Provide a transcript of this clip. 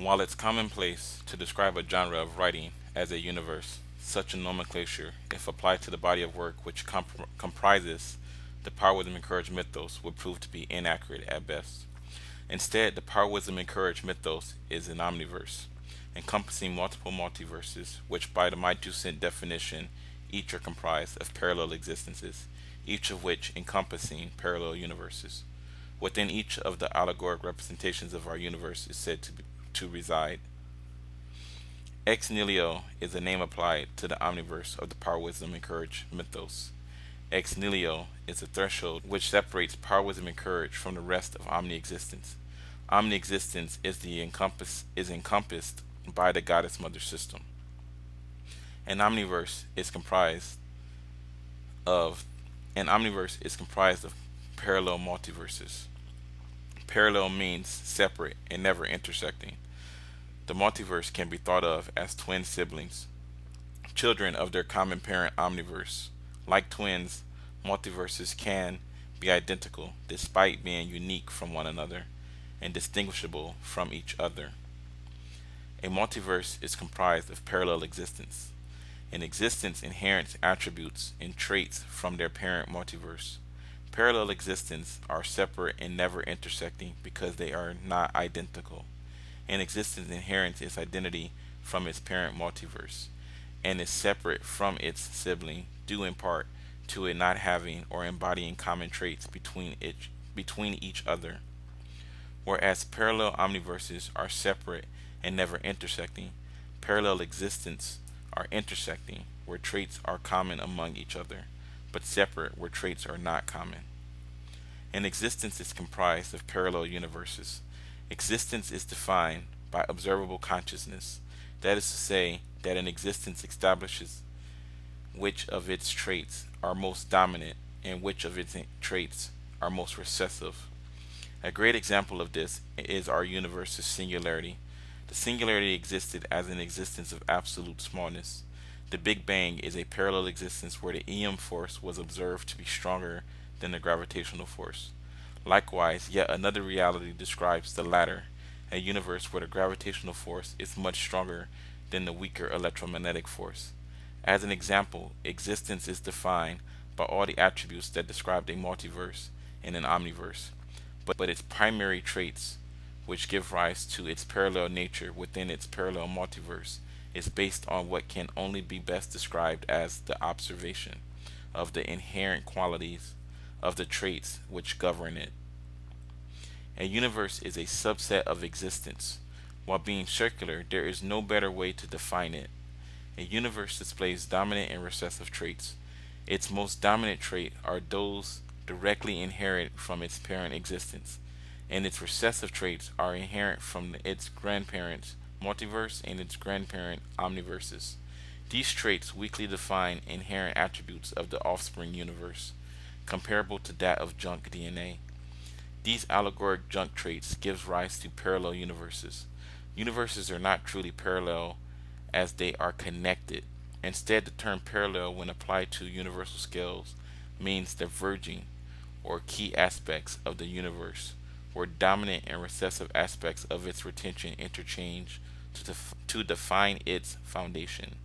While it's commonplace to describe a genre of writing as a universe, such a nomenclature, if applied to the body of work which comprises the Power Wisdom Encouraged mythos, would prove to be inaccurate at best. Instead, the Power Wisdom Encouraged mythos is an omniverse, encompassing multiple multiverses, which by the Mythosian definition, each are comprised of parallel existences, each of which encompassing parallel universes. Within each of the allegoric representations of our universe is said to reside. Ex nihilo is a name applied to the omniverse of the Power Wisdom Encouraged mythos. Ex nihilo is a threshold which separates Power Wisdom Encouraged from the rest of omni-existence. Omni-existence is encompassed by the Goddess Mother system. An omniverse is comprised of an omniverse is comprised of parallel multiverses. Parallel means separate and never intersecting. The multiverse can be thought of as twin siblings, children of their common parent omniverse. Like twins, multiverses can be identical despite being unique from one another and distinguishable from each other. A multiverse is comprised of parallel existence. An existence inherits attributes and traits from their parent multiverse. Parallel existences are separate and never intersecting because they are not identical. An existence inherits its identity from its parent multiverse and is separate from its sibling due in part to it not having or embodying common traits between each other. Whereas parallel omniverses are separate and never intersecting, parallel existences are intersecting where traits are common among each other, but separate where traits are not common. An existence is comprised of parallel universes. Existence is defined by observable consciousness. That is to say, that an existence establishes which of its traits are most dominant and which of its traits are most recessive. A great example of this is our universe's singularity. The singularity existed as an existence of absolute smallness. The Big Bang is a parallel existence where the EM force was observed to be stronger than the gravitational force. Likewise, yet another reality describes the latter, a universe where the gravitational force is much stronger than the weaker electromagnetic force. As an example, existence is defined by all the attributes that describe a multiverse and an omniverse, but its primary traits, which give rise to its parallel nature within its parallel multiverse, is based on what can only be best described as the observation of the inherent qualities of the traits which govern it. A universe is a subset of existence. While being circular, there is no better way to define it. A universe displays dominant and recessive traits. Its most dominant traits are those directly inherent from its parent existence, and its recessive traits are inherent from its grandparents' multiverse and its grandparent omniverses. These traits weakly define inherent attributes of the offspring universe, comparable to that of junk DNA. These allegoric junk traits give rise to parallel universes. Universes are not truly parallel as they are connected. Instead, the term parallel, when applied to universal scales, means diverging or key aspects of the universe, where dominant and recessive aspects of its retention interchange to define its foundation.